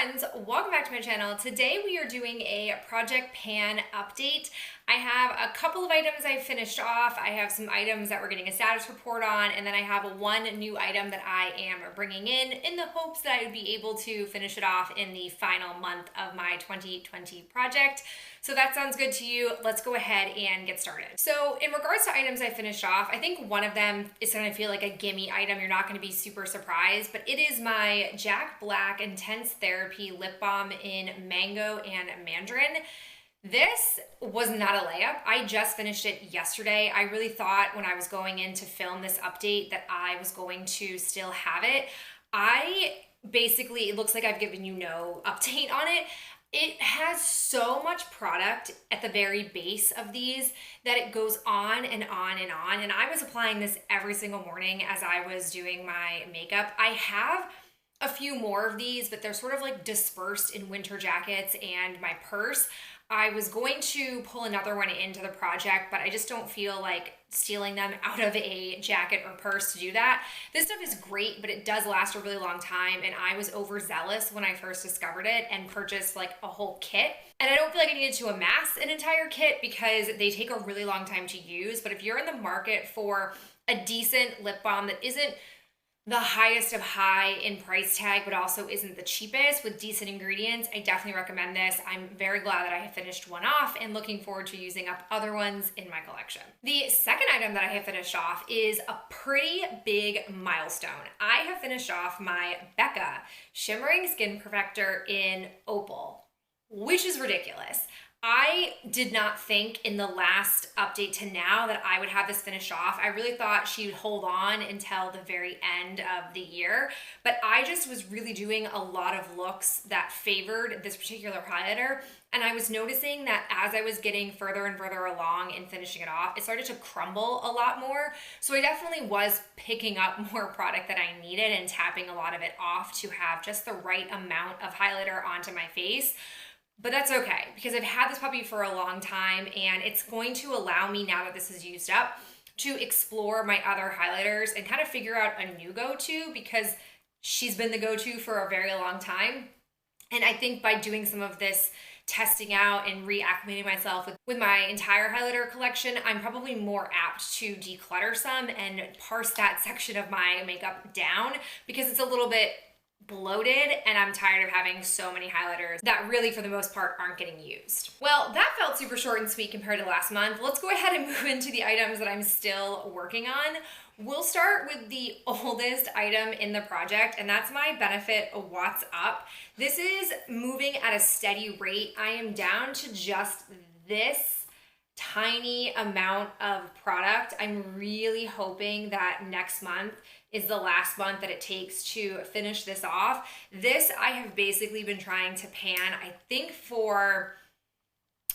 friends, welcome back to my channel. Today we are doing a Project Pan update. I have a couple of items I finished off. I have some items that we're getting a status report on, and then I have one new item that I am bringing in the hopes that I would be able to finish it off in the final month of my 2020 project. So that sounds good to you. Let's go ahead and get started. So in regards to items I finished off, I think one of them is gonna feel like a gimme item. You're not gonna be super surprised, but it is my Jack Black Intense Therapy Lip Balm in Mango and Mandarin. This was not a layup. I just finished it yesterday. I really thought when I was going in to film this update that I was going to still have it. It looks like I've given you no update on it. It has so much product at the very base of these that it goes on and on and on. And I was applying this every single morning as I was doing my makeup. I have a few more of these, but they're sort of like dispersed in winter jackets and my purse. I was going to pull another one into the project, but I just don't feel like stealing them out of a jacket or purse to do that. This stuff is great, but it does last a really long time, and I was overzealous when I first discovered it and purchased like a whole kit. And I don't feel like I needed to amass an entire kit because they take a really long time to use, but if you're in the market for a decent lip balm that isn't the highest of high in price tag, but also isn't the cheapest with decent ingredients, I definitely recommend this. I'm very glad that I have finished one off and looking forward to using up other ones in my collection. The second item that I have finished off is a pretty big milestone. I have finished off my Becca Shimmering Skin Perfector in Opal, which is ridiculous. I did not think in the last update to now that I would have this finished off. I really thought she would hold on until the very end of the year, but I just was really doing a lot of looks that favored this particular highlighter, and I was noticing that as I was getting further and further along in finishing it off, it started to crumble a lot more. So I definitely was picking up more product that I needed and tapping a lot of it off to have just the right amount of highlighter onto my face. But that's okay, because I've had this puppy for a long time and it's going to allow me, now that this is used up, to explore my other highlighters and kind of figure out a new go-to, because she's been the go-to for a very long time. And I think by doing some of this testing out and reacclimating myself with my entire highlighter collection, I'm probably more apt to declutter some and parse that section of my makeup down, because it's a little bit bloated and I'm tired of having so many highlighters that really for the most part aren't getting used. Well, that felt super short and sweet compared to last month. Let's go ahead and move into the items that I'm still working on. We'll start with the oldest item in the project, and that's my Benefit What's Up. This is moving at a steady rate. I am down to just this tiny amount of product. I'm really hoping that next month is the last month that it takes to finish this off. This I have basically been trying to pan, I think, for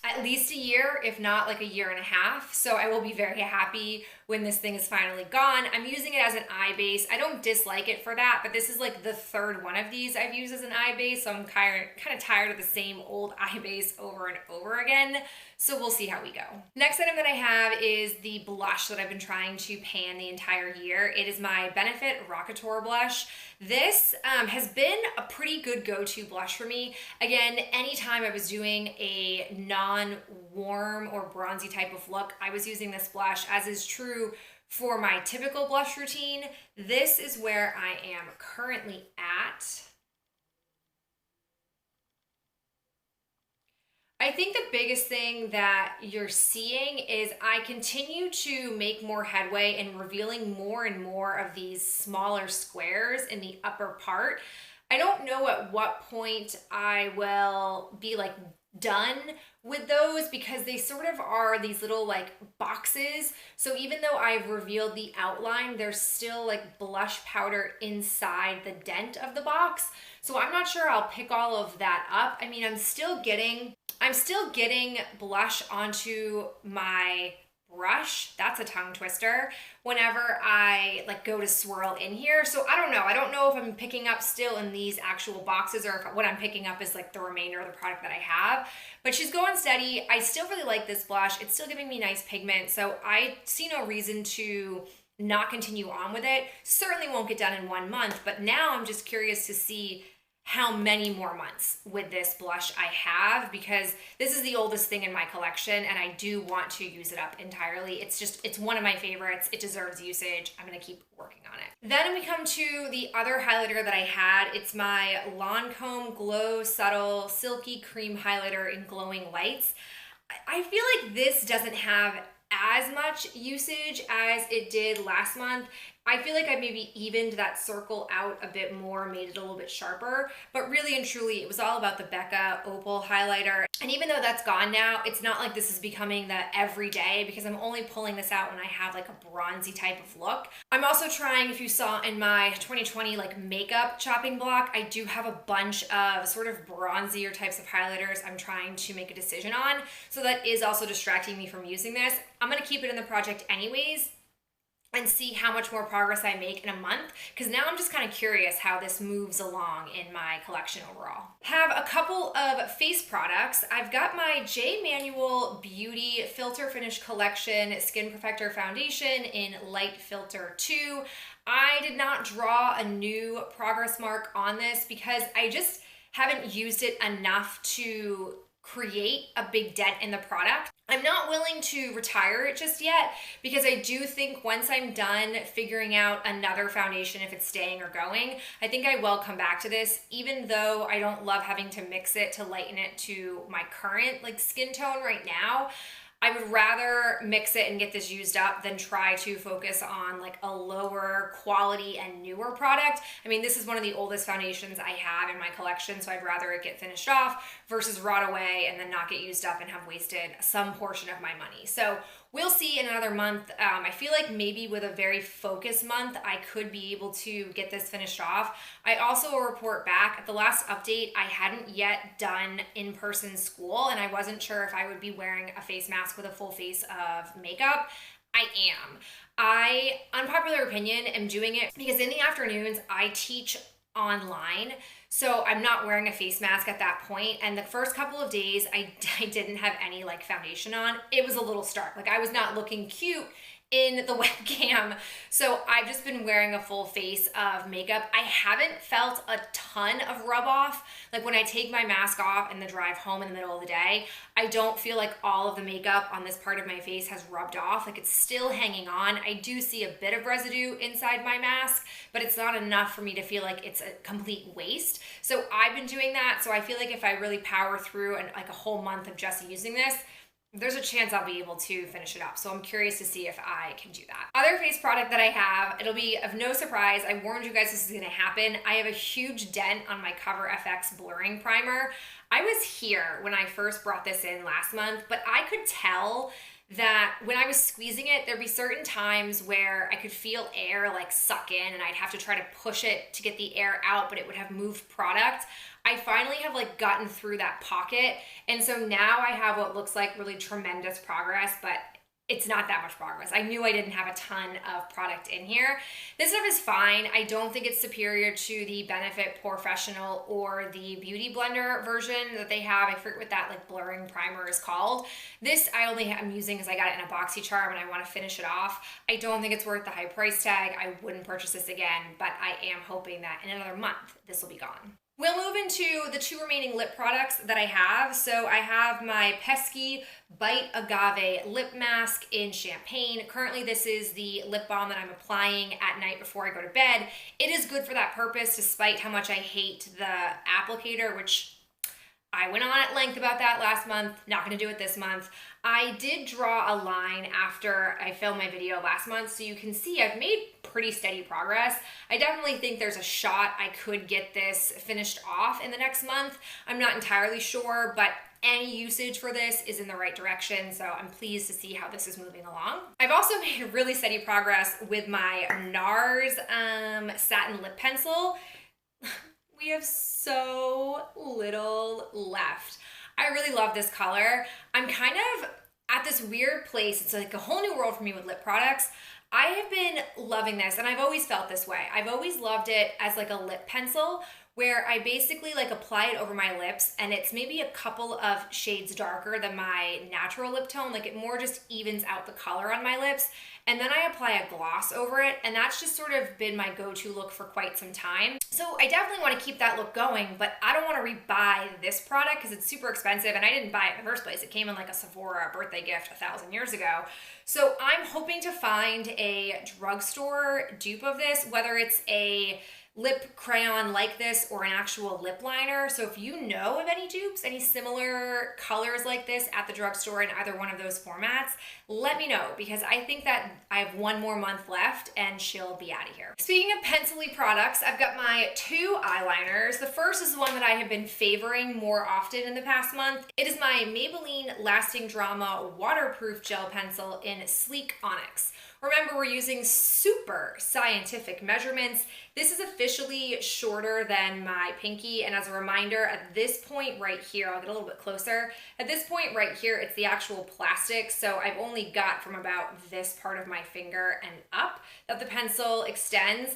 at least a year, if not like a year and a half. So I will be very happy when this thing is finally gone. I'm using it as an eye base. I don't dislike it for that, but this is like the third one of these I've used as an eye base, so I'm kind of tired of the same old eye base over and over again. So we'll see how we go. Next item that I have is the blush that I've been trying to pan the entire year. It is my Benefit Rockateur blush. This has been a pretty good go-to blush for me. Again, anytime I was doing a non-warm or bronzy type of look, I was using this blush, as is true for my typical blush routine. This is where I am currently at. I think the biggest thing that you're seeing is I continue to make more headway in revealing more and more of these smaller squares in the upper part. I don't know at what point I will be like done with those, because they sort of are these little like boxes. So even though I've revealed the outline, there's still like blush powder inside the dent of the box. So I'm not sure I'll pick all of that up. I mean, I'm still getting blush onto my brush. That's a tongue twister whenever I like go to swirl in here. So I don't know if I'm picking up still in these actual boxes, or if what I'm picking up is like the remainder of the product that I have, but she's going steady. I still really like this blush. It's still giving me nice pigment, so I see no reason to not continue on with it. Certainly won't get done in 1 month, but now I'm just curious to see how many more months with this blush I have, because this is the oldest thing in my collection and I do want to use it up entirely. It's one of my favorites. It deserves usage. I'm gonna keep working on it. Then we come to the other highlighter that I had. It's my Lancome Glow Subtle Silky Cream Highlighter in Glowing Lights. I feel like this doesn't have as much usage as it did last month. I feel like I maybe evened that circle out a bit more, made it a little bit sharper, but really and truly it was all about the Becca Opal highlighter. And even though that's gone now, it's not like this is becoming the everyday, because I'm only pulling this out when I have like a bronzy type of look. I'm also trying, if you saw in my 2020 like makeup chopping block, I do have a bunch of sort of bronzier types of highlighters I'm trying to make a decision on. So that is also distracting me from using this. I'm gonna keep it in the project anyways and see how much more progress I make in a month, because now I'm just kind of curious how this moves along in my collection overall. Have a couple of face products. I've got my J. Manual Beauty Filter Finish Collection Skin Perfector Foundation in Light Filter 2. I did not draw a new progress mark on this because I just haven't used it enough to create a big dent in the product. I'm not willing to retire it just yet, because I do think once I'm done figuring out another foundation, if it's staying or going, I think I will come back to this, even though I don't love having to mix it to lighten it to my current like skin tone right now. I would rather mix it and get this used up than try to focus on like a lower quality and newer product. I mean, this is one of the oldest foundations I have in my collection, so I'd rather it get finished off versus rot away and then not get used up and have wasted some portion of my money. So we'll see in another month. I feel like maybe with a very focused month, I could be able to get this finished off. I also will report back. At the last update, I hadn't yet done in-person school, and I wasn't sure if I would be wearing a face mask with a full face of makeup. I am. Unpopular opinion, am doing it because in the afternoons, I teach online. So I'm not wearing a face mask at that point. And the first couple of days, I didn't have any like foundation on. It was a little stark. Like I was not looking cute in the webcam. So I've just been wearing a full face of makeup. I haven't felt a ton of rub off. Like when I take my mask off and the drive home in the middle of the day, I don't feel like all of the makeup on this part of my face has rubbed off. Like it's still hanging on. I do see a bit of residue inside my mask, but it's not enough for me to feel like it's a complete waste. So I've been doing that. So I feel like if I really power through and like a whole month of just using this, there's a chance I'll be able to finish it up. So I'm curious to see if I can do that. Other face product that I have, it'll be of no surprise. I warned you guys this is gonna happen. I have a huge dent on my Cover FX blurring primer. I was here when I first brought this in last month, but I could tell that when I was squeezing it, there'd be certain times where I could feel air like suck in and I'd have to try to push it to get the air out, but it would have moved product. I finally have like gotten through that pocket. And so now I have what looks like really tremendous progress, but it's not that much progress. I knew I didn't have a ton of product in here. This stuff is fine. I don't think it's superior to the Benefit Professional or the Beauty Blender version that they have. I forget what that like blurring primer is called. This I only am using because I got it in a BoxyCharm and I want to finish it off. I don't think it's worth the high price tag. I wouldn't purchase this again, but I am hoping that in another month, this will be gone. We'll move into the two remaining lip products that I have. So I have my Pesky Bite Agave Lip Mask in Champagne. Currently, this is the lip balm that I'm applying at night before I go to bed. It is good for that purpose, despite how much I hate the applicator, which I went on at length about that last month. Not gonna do it this month. I did draw a line after I filmed my video last month, so you can see I've made pretty steady progress. I definitely think there's a shot I could get this finished off in the next month. I'm not entirely sure, but any usage for this is in the right direction, so I'm pleased to see how this is moving along. I've also made really steady progress with my NARS Satin Lip Pencil. We have so little left. I really love this color. I'm kind of at this weird place. It's like a whole new world for me with lip products. I have been loving this, and I've always felt this way. I've always loved it as like a lip pencil where I basically like apply it over my lips, and it's maybe a couple of shades darker than my natural lip tone. Like it more just evens out the color on my lips. And then I apply a gloss over it, and that's just sort of been my go-to look for quite some time. So I definitely want to keep that look going, but I don't want to rebuy this product because it's super expensive, and I didn't buy it in the first place. It came in like a Sephora birthday gift 1,000 years ago. So I'm hoping to find a drugstore dupe of this, whether it's a lip crayon like this or an actual lip liner. So if you know of any dupes, any similar colors like this at the drugstore in either one of those formats, let me know, because I think that I have one more month left and she'll be out of here. Speaking of pencil-y products, I've got my two eyeliners. The first is the one that I have been favoring more often in the past month. It is my Maybelline Lasting Drama Waterproof Gel Pencil in Sleek Onyx. Remember, we're using super scientific measurements. This is officially shorter than my pinky, and as a reminder, at this point right here, I'll get a little bit closer. At this point right here, it's the actual plastic, so I've only got from about this part of my finger and up that the pencil extends.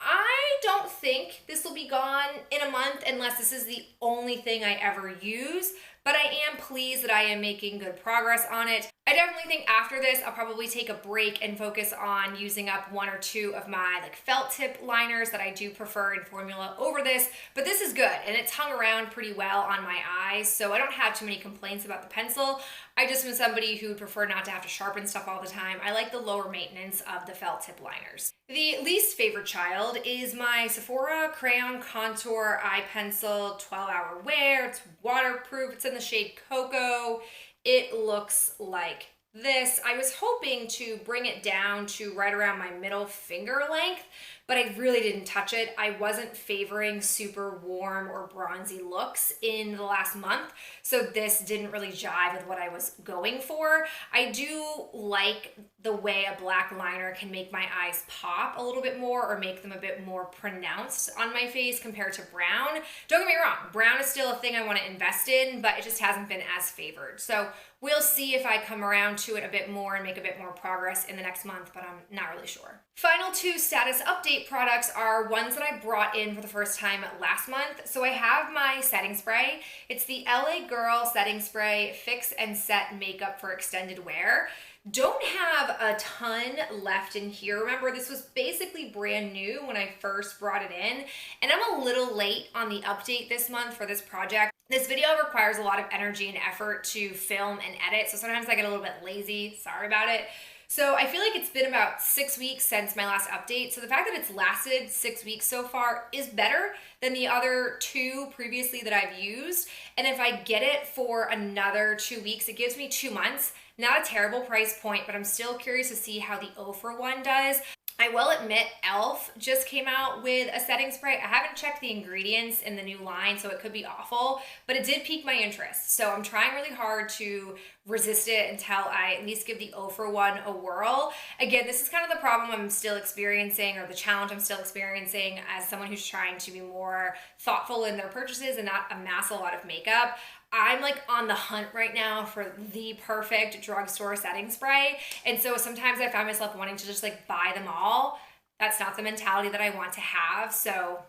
I don't think this will be gone in a month unless this is the only thing I ever use, but I am pleased that I am making good progress on it. I definitely think after this, I'll probably take a break and focus on using up one or two of my like felt tip liners that I do prefer in formula over this, but this is good and it's hung around pretty well on my eyes, so I don't have too many complaints about the pencil. I just am somebody who would prefer not to have to sharpen stuff all the time. I like the lower maintenance of the felt tip liners. The least favorite child is my Sephora Crayon Contour Eye Pencil 12-hour wear. It's waterproof, it's in the shade Cocoa. It looks like this. I was hoping to bring it down to right around my middle finger length, but I really didn't touch it. I wasn't favoring super warm or bronzy looks in the last month, so this didn't really jive with what I was going for. I do like the way a black liner can make my eyes pop a little bit more or make them a bit more pronounced on my face compared to brown. Don't get me wrong, brown is still a thing I want to invest in, but it just hasn't been as favored. So we'll see if I come around to it a bit more and make a bit more progress in the next month, but I'm not really sure. Final two status update products are ones that I brought in for the first time last month. So I have my setting spray. It's the LA Girl Setting Spray Fix and Set Makeup for Extended Wear. Don't have a ton left in here. Remember, this was basically brand new when I first brought it in, and I'm a little late on the update this month for this project. This video requires a lot of energy and effort to film and edit, so sometimes I get a little bit lazy. Sorry about it. So I feel like it's been about 6 weeks since my last update. So the fact that it's lasted 6 weeks so far is better than the other two previously that I've used. And if I get it for another 2 weeks, it gives me 2 months. Not a terrible price point, but I'm still curious to see how the Ofra one does. I will admit, e.l.f. just came out with a setting spray. I haven't checked the ingredients in the new line, so it could be awful, but it did pique my interest. So I'm trying really hard to resist it until I at least give the Ofra one a whirl. Again, this is kind of the problem I'm still experiencing, or the challenge I'm still experiencing as someone who's trying to be more thoughtful in their purchases and not amass a lot of makeup. I'm like on the hunt right now for the perfect drugstore setting spray. And so sometimes I find myself wanting to just like buy them all. That's not the mentality that I want to have. So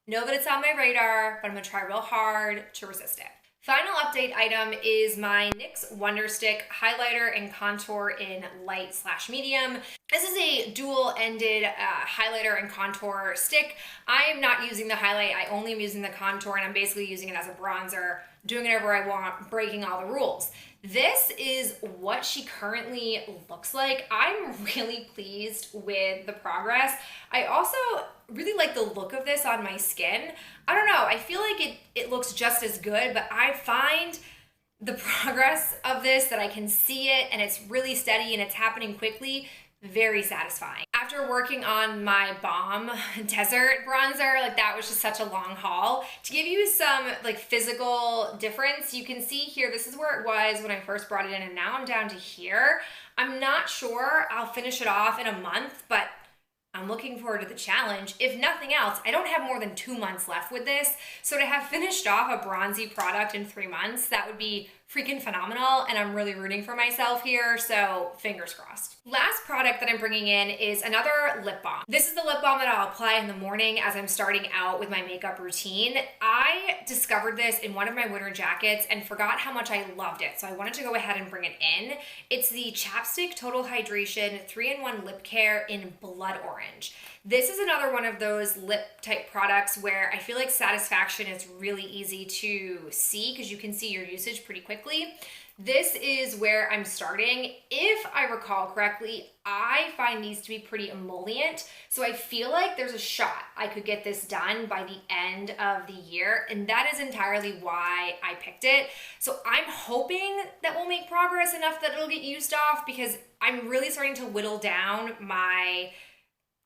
know that it's on my radar, but I'm gonna try real hard to resist it. Final update item is my NYX Wonder Stick highlighter and contour in light/medium. This is a dual-ended highlighter and contour stick. I am not using the highlight, I only am using the contour, and I'm basically using it as a bronzer, doing whatever I want, breaking all the rules. This is what she currently looks like. I'm really pleased with the progress. I also really like the look of this on my skin. I don't know, I feel like it looks just as good, but I find the progress of this, that I can see it and it's really steady and it's happening quickly, very satisfying. After working on my Balm Desert bronzer, like that was just such a long haul. To give you some like physical difference, you can see here, this is where it was when I first brought it in, and now I'm down to here. I'm not sure I'll finish it off in a month, but I'm looking forward to the challenge. If nothing else, I don't have more than 2 months left with this, so to have finished off a bronzy product in 3 months, that would be freaking phenomenal, and I'm really rooting for myself here, so fingers crossed. Last product that I'm bringing in is another lip balm. This is the lip balm that I'll apply in the morning as I'm starting out with my makeup routine. I discovered this in one of my winter jackets and forgot how much I loved it, so I wanted to go ahead and bring it in. It's the Chapstick Total Hydration 3-in-1 Lip Care in Blood Orange. This is another one of those lip type products where I feel like satisfaction is really easy to see because you can see your usage pretty quickly. This is where I'm starting. If I recall correctly, I find these to be pretty emollient, so I feel like there's a shot I could get this done by the end of the year, and that is entirely why I picked it. So I'm hoping that we'll make progress enough that it'll get used off, because I'm really starting to whittle down my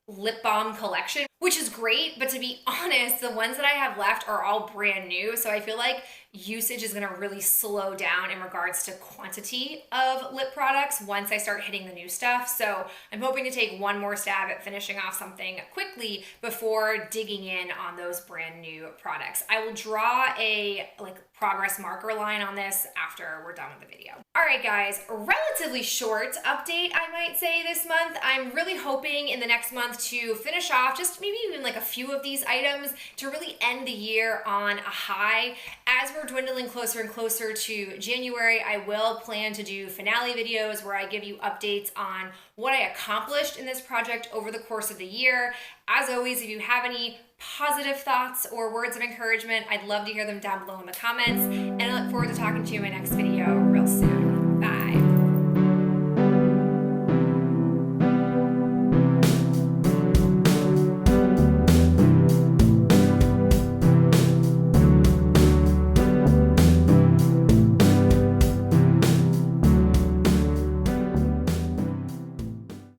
lip balm collection, which is great, but to be honest, the ones that I have left are all brand new, so I feel like usage is going to really slow down in regards to quantity of lip products once I start hitting the new stuff. So I'm hoping to take one more stab at finishing off something quickly before digging in on those brand new products. I will draw a progress marker line on this after we're done with the video. All right, guys, relatively short update, I might say, this month. I'm really hoping in the next month to finish off just maybe even like a few of these items to really end the year on a high. As we're dwindling closer and closer to January, I will plan to do finale videos where I give you updates on what I accomplished in this project over the course of the year. As always, if you have any positive thoughts or words of encouragement, I'd love to hear them down below in the comments, and I look forward to talking to you in my next video real soon.